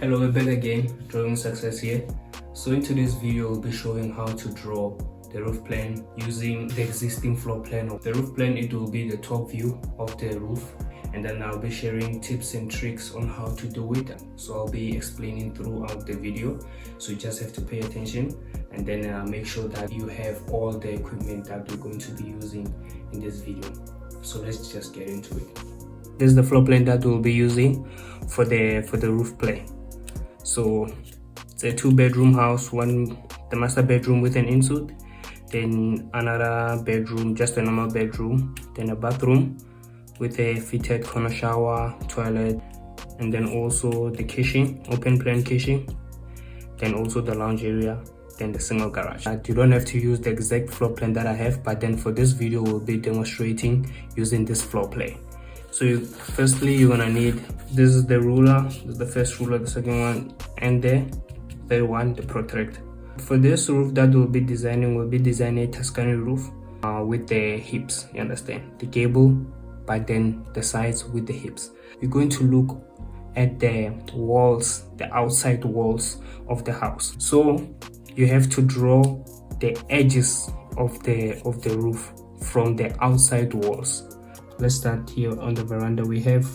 Hello, we're back again, Drawing Success here. So in today's video, we'll be showing how to draw the roof plan using the existing floor plan of the roof plan. It will be the top view of the roof, and then I'll be sharing tips and tricks on how to do it. So I'll be explaining throughout the video, so you just have to pay attention and then make sure that you have all the equipment that we're going to be using in this video. So let's just get into it. This is the floor plan that we'll be using for the roof plan. So it's a 2-bedroom house, the master bedroom with an ensuite, then another bedroom, just a normal bedroom, then a bathroom with a fitted corner shower, toilet, and then also the kitchen, open plan kitchen, then also the lounge area, then the single garage. You don't have to use the exact floor plan that I have, but then for this video we'll be demonstrating using this floor plan. So firstly, you're gonna need, this is the ruler, this is the first ruler, the second one, and the third one, the protractor. For this roof that we'll be designing a Tuscany roof with the hips, you understand? The gable, but then the sides with the hips. We're going to look at the walls, the outside walls of the house. So you have to draw the edges of the roof from the outside walls. Let's start here on the veranda. We have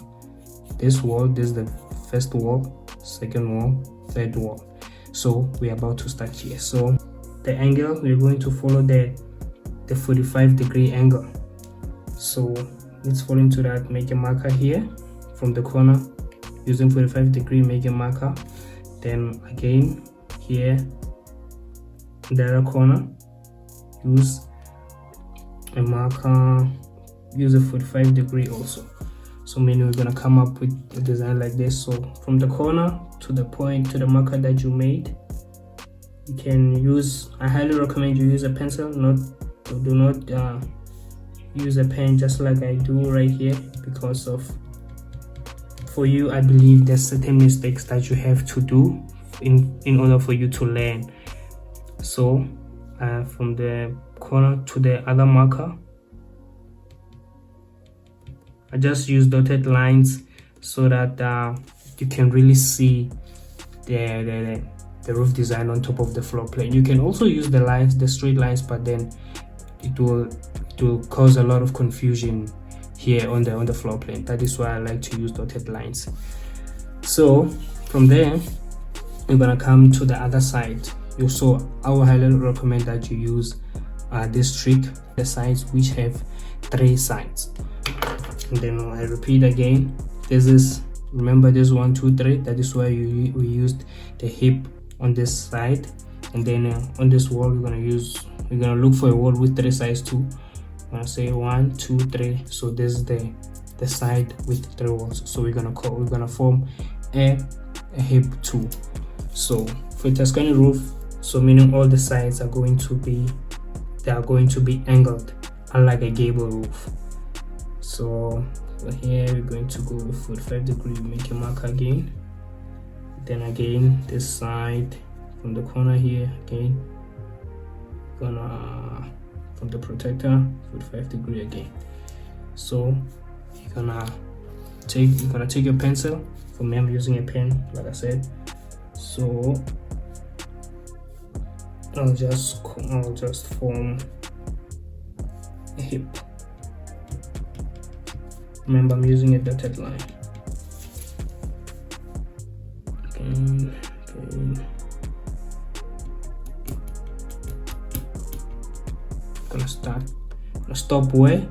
this wall, this is the first wall, second wall, third wall. So we're about to start here. So the angle, we're going to follow the 45-degree angle. So let's fall into that, make a marker here from the corner using 45-degree, make a marker. Then again here in the other corner, use a marker, use a 45-degree also. So meaning we're gonna come up with a design like this. So from the corner to the point, to the marker that you made, you can use, I highly recommend you use a pencil, do not use a pen just like I do right here, because of, for you, I believe there's certain mistakes that you have to do in order for you to learn. So from the corner to the other marker, I just use dotted lines so that you can really see the roof design on top of the floor plan. You can also use the lines, the straight lines, but then it will cause a lot of confusion here on the floor plan. That is why I like to use dotted lines. So from there, we're gonna come to the other side. So I would highly recommend that you use this trick, the sides which have 3 sides. And then I repeat again, this is, remember this 1 2 3, that is why we used the hip on this side. And then on this wall we're gonna look for a wall with 3 sides too. I'm gonna say 1 2 3. So this is the side with 3 walls. So we're gonna form a hip 2. So for Tuscany roof, so meaning all the sides are going to be angled, unlike a gable roof. So here we're going to go with 45-degree, make a mark again. Then again this side from the corner here, again gonna, from the protector, 45-degree again. So you're gonna take your pencil. For me, I'm using a pen, like I said. So I'll just form a hip. Remember, I'm using a dotted line. Okay. Gonna stop where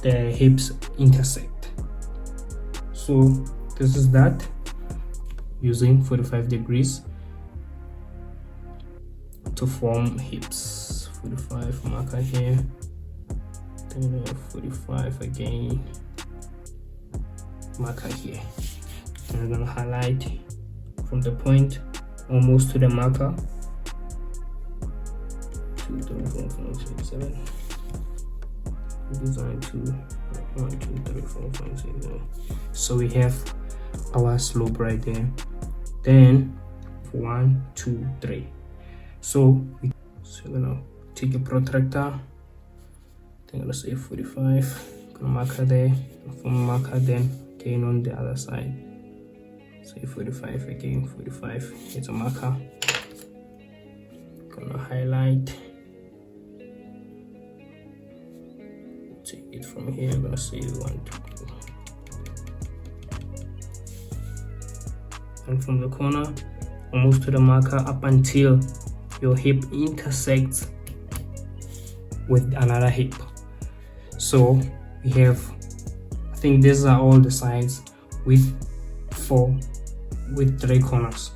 the hips intersect. So this is that, using 45 degrees to form hips. 45 marker here, then 45 again, marker here. And we're gonna highlight from the point almost to the marker. 2 3 4 5 6 7. Design 2 1 2 3 4 5 6 7. So we have our slope right there. Then 1 2 3. So we're gonna take a protractor. I'm gonna say 45. Gonna marker there, from marker, then again on the other side. say 45 again, 45. It's a marker. Gonna highlight. Take it from here. I'm gonna say 1, 2, 3. And from the corner, almost to the marker, up until your hip intersects with another hip. So we have, I think these are all the sides with 4 with 3 corners.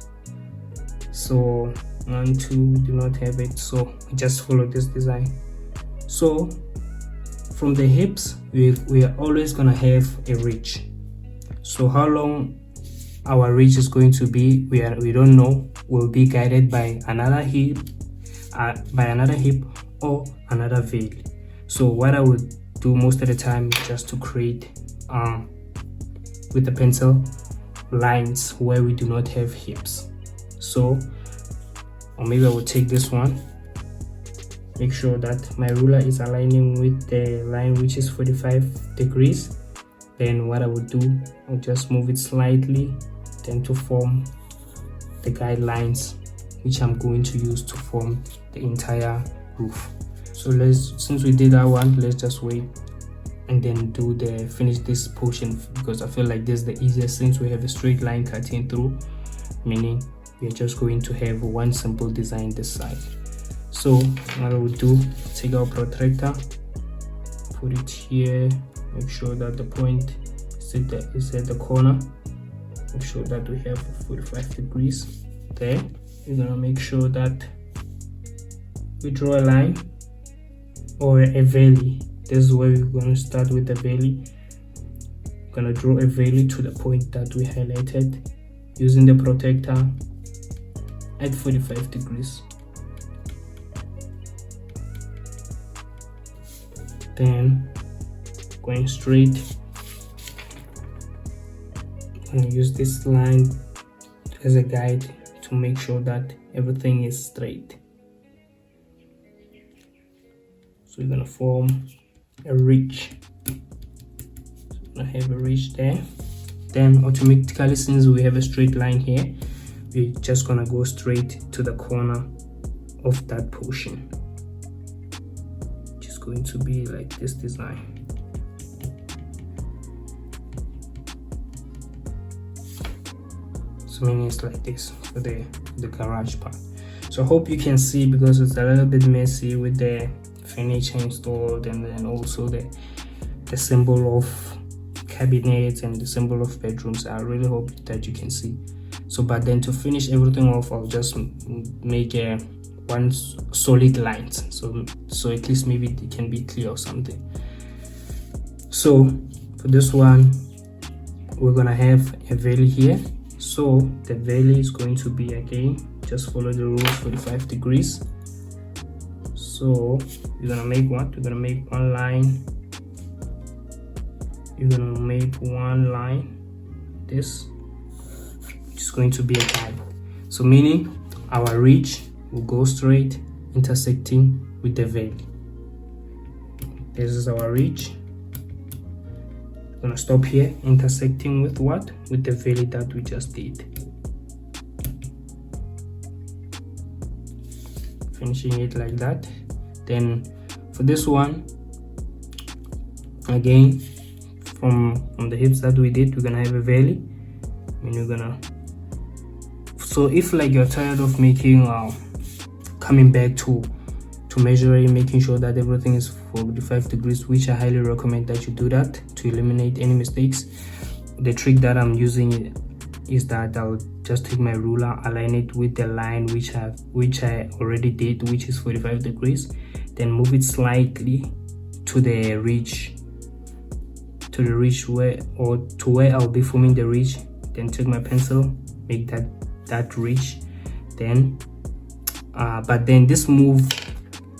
So 1, 2 do not have it, so we just follow this design. So from the hips we are always gonna have a ridge. So how long our ridge is going to be, we don't know. Will be guided by another hip or another veil. So what I would do most of the time is just to create with the pencil lines where we do not have hips. So, or maybe I will take this one, make sure that my ruler is aligning with the line which is 45 degrees. Then what I would do, I'll just move it slightly, then to form the guidelines which I'm going to use to form the entire roof. So since we did that one, let's just wait and then finish this portion, because I feel like this is the easiest since we have a straight line cutting through, meaning we're just going to have one simple design this side. So what I would do, take our protractor, put it here, make sure that the point is at the corner, make sure that we have 45 degrees there. We're gonna make sure that we draw a line or a valley. This is where we're going to start with the valley. We're going to draw a valley to the point that we highlighted using the protector at 45 degrees. Then going straight, I'm going to use this line as a guide to make sure that everything is straight. So we're gonna form a ridge. So we're gonna have a ridge there. Then automatically, since we have a straight line here, we're just gonna go straight to the corner of that portion. Just going to be like this design. So meaning it's like this for the garage part. So I hope you can see, because it's a little bit messy with the furniture installed, and then also the symbol of cabinets and the symbol of bedrooms. I really hope that you can see. So but then to finish everything off, I'll just make one solid lines, so at least maybe it can be clear or something. So for this one, we're gonna have a valley here. So the valley is going to be, again, just follow the rules, 45 degrees. So you're gonna make what? You're gonna make one line. You're gonna make one line. This is going to be a guide. So meaning our ridge will go straight, intersecting with the valley. This is our ridge. We're gonna stop here, intersecting with what? With the valley that we just did. Finishing it like that. Then for this one, again, from the hips that we did, we're gonna have a valley, and we're gonna, so if like you're tired of making coming back to measuring, making sure that everything is 45 degrees, which I highly recommend that you do that to eliminate any mistakes. The trick that I'm using is that I'll just take my ruler, align it with the line which I already did, which is 45 degrees, then move it slightly to the ridge, where I'll be forming the ridge. Then take my pencil, make that ridge. Then but then this move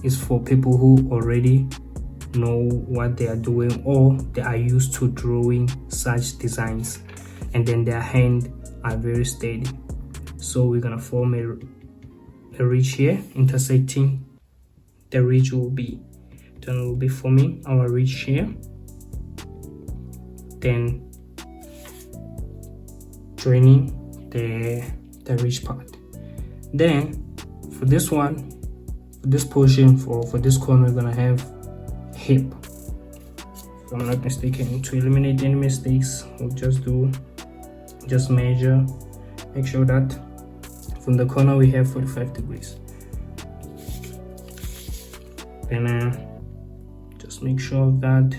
is for people who already know what they are doing, or they are used to drawing such designs, and then their hand are very steady. So we're gonna form a ridge here, intersecting the ridge will be, then we'll be forming our ridge here, then joining the ridge part. Then for this one, for this portion, for this corner, we're gonna have hip. If I'm not mistaken, to eliminate any mistakes, we'll just measure, make sure that from the corner we have 45 degrees. Then just make sure that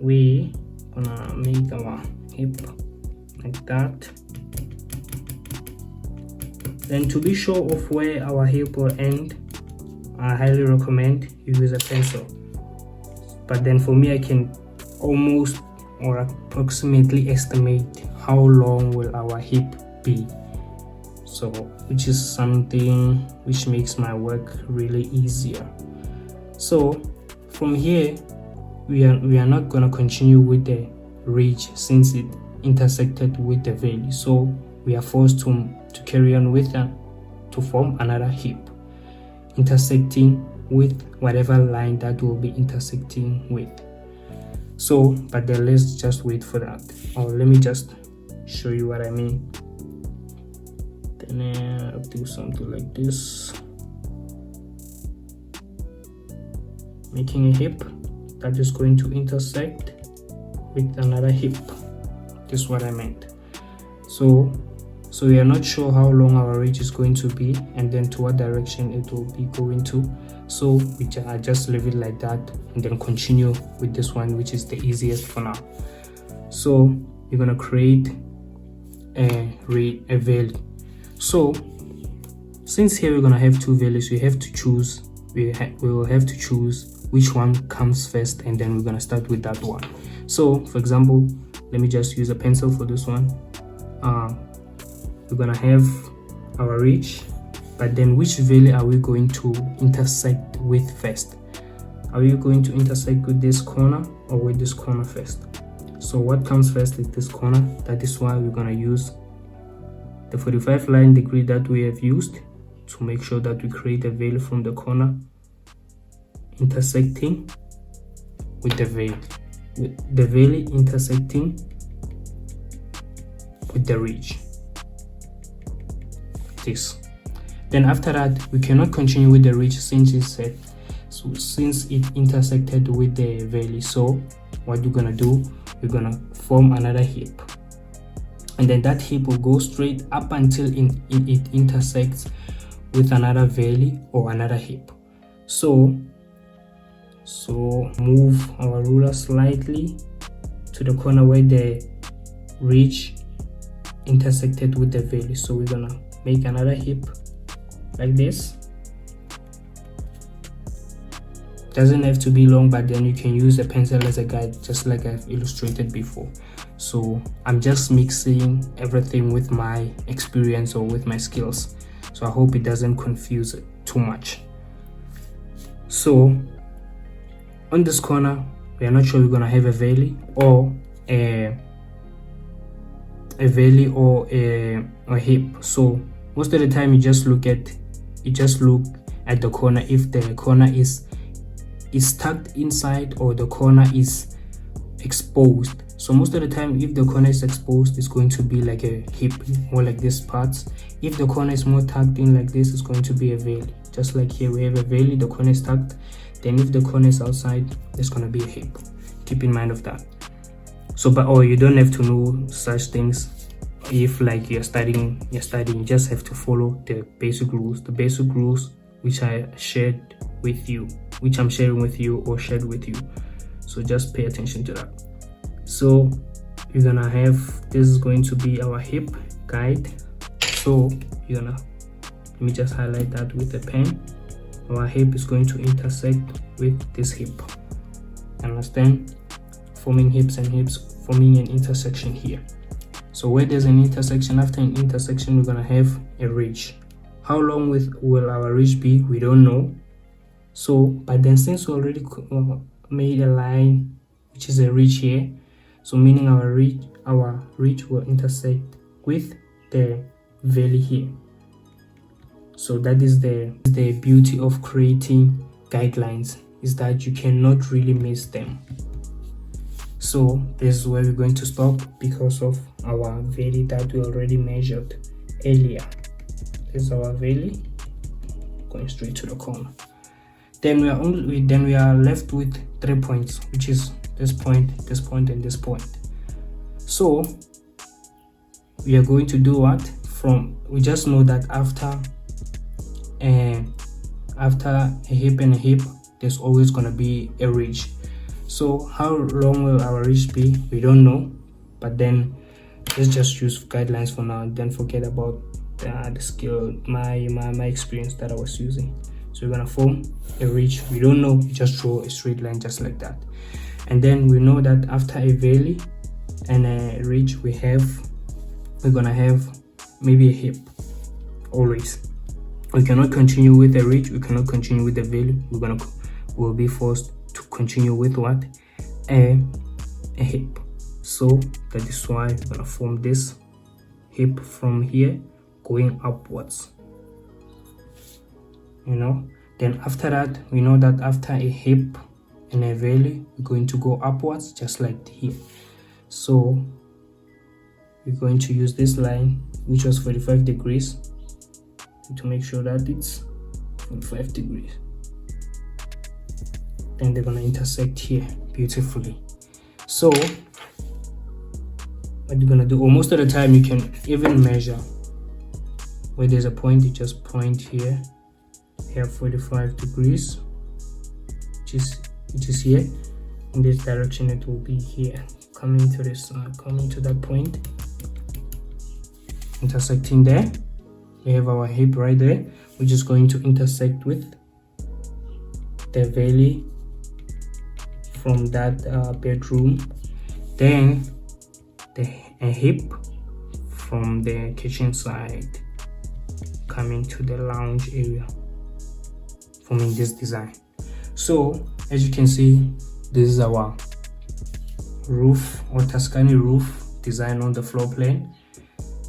we gonna make our hip like that. Then to be sure of where our hip will end, I highly recommend you use a pencil. But then for me, I can almost or approximately estimate how long will our hip be. So which is something which makes my work really easier. So from here, we are not gonna continue with the ridge since it intersected with the valley. So we are forced to carry on with that to form another hip, intersecting with whatever line that will be intersecting with. So, but then let's just wait for that, or let me just show you what I mean. Then I'll do something like this, making a hip that is going to intersect with another hip. This is what I meant. So we are not sure how long our ridge is going to be, and then to what direction it will be going to. So I just leave it like that and then continue with this one, which is the easiest for now. So you're gonna create a valley. So since here we're gonna have two valleys, we have to choose. We will have to choose which one comes first, and then we're gonna start with that one. So for example, let me just use a pencil for this one. We're gonna have our ridge, but then which valley are we going to intersect with first? Are we going to intersect with this corner or with this corner first? So what comes first is this corner. That is why we're gonna use the 45 line degree that we have used to make sure that we create a valley from the corner intersecting with the valley intersecting with the ridge. This. Then after that, we cannot continue with the ridge since it intersected with the valley. So what we're gonna do, we're gonna form another hip, and then that hip will go straight up until it intersects with another valley or another hip. So move our ruler slightly to the corner where the ridge intersected with the valley. So we're gonna make another hip like this. Doesn't have to be long, but then you can use a pencil as a guide, just like I've illustrated before. So I'm just mixing everything with my experience or with my skills, so I hope it doesn't confuse it too much. So on this corner, we are not sure we're gonna have a valley or a hip. So most of the time you just look at the corner, if the corner is tucked inside or the corner is exposed. So most of the time, if the corner is exposed, it's going to be like a hip, more like this part. If the corner is more tucked in like this, it's going to be a valley. Just like here we have a valley, the corner is tucked. Then if the corner is outside, it's going to be a hip. Keep in mind of that. So you don't have to know such things. If like you're studying, you just have to follow the basic rules which I shared with you, which I'm sharing with you or shared with you. So just pay attention to that. So you're gonna have, this is going to be our hip guide. So let me just highlight that with a pen. Our hip is going to intersect with this hip. Understand? Forming hips and hips, forming an intersection here. So where there's an intersection, after an intersection, we're gonna have a ridge. How long will our ridge be? We don't know. So, but then since we already made a line, which is a ridge here, so meaning our ridge will intersect with the valley here. So that is the beauty of creating guidelines, is that you cannot really miss them. So this is where we're going to stop because of our valley that we already measured earlier. This is our valley going straight to the corner. Then we are left with 3 points, which is this point, and this point. So we are going to do what? We just know that after a hip and a hip, there's always going to be a ridge. So how long will our ridge be? We don't know, but then let's just use guidelines for now. Then forget about the skill, my experience that I was using. So we're gonna form a ridge. We don't know, we just draw a straight line just like that. And then we know that after a valley and a ridge, we're gonna have maybe a hip. Always, we cannot continue with a ridge, we cannot continue with the valley. We'll be forced to continue with what? A hip. So that is why we're gonna form this hip from here going upwards, then after that we know that after a hip and a valley, we're going to go upwards just like here. So we're going to use this line, which was 45 degrees, to make sure that it's 45 degrees. Then they're gonna intersect here beautifully. So what you're gonna do, or most of the time you can even measure where there's a point, you just point here. You have 45 degrees, which is here. In this direction it will be here, coming to this coming to that point, intersecting there. We have our hip right there, which is going to intersect with the valley from that bedroom, then a hip from the kitchen side coming to the lounge area, forming this design. So as you can see, this is our roof or Tuscany roof design on the floor plan,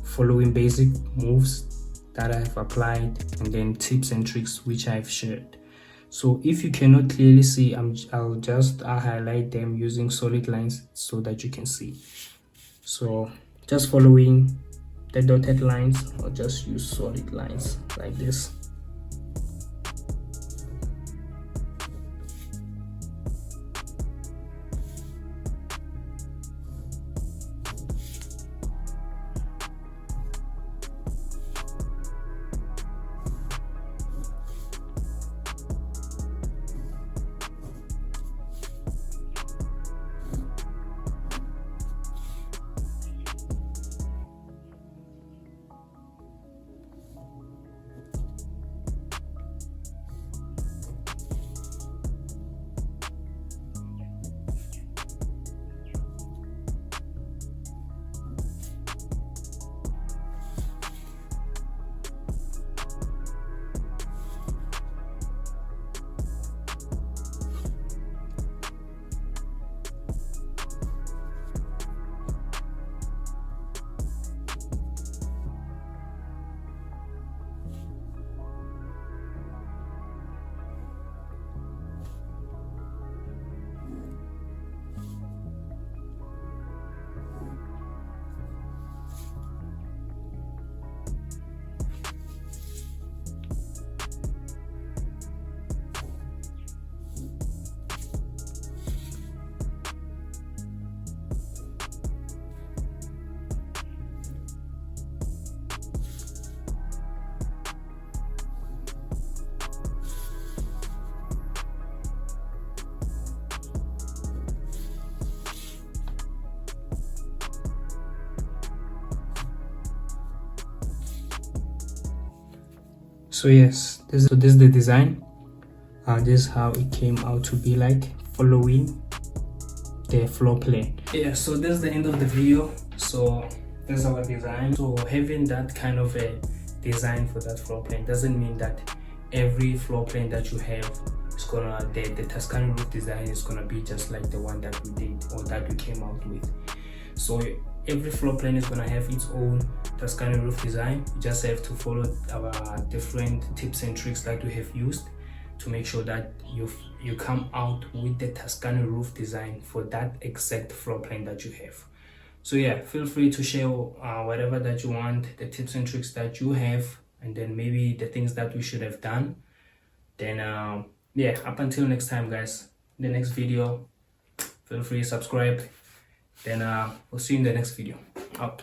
following basic moves that I have applied and then tips and tricks which I've shared. So if you cannot clearly see, I'll just highlight them using solid lines so that you can see. So just following the dotted lines, or just use solid lines like this. So yes, this is the design. This is how it came out to be like, following the floor plan. Yeah, so this is the end of the video. So this is our design. So having that kind of a design for that floor plan doesn't mean that every floor plan that you have is gonna, the Tuscany roof design is gonna be just like the one that we did or that we came out with. So every floor plan is gonna have its own Tuscany roof design. You just have to follow our different tips and tricks that we have used to make sure that you come out with the Tuscany roof design for that exact floor plan that you have. So yeah, feel free to share whatever that you want, the tips and tricks that you have, and then maybe the things that we should have done. Then yeah, up until next time guys, the next video, feel free to subscribe. Then we'll see you in the next video. Out.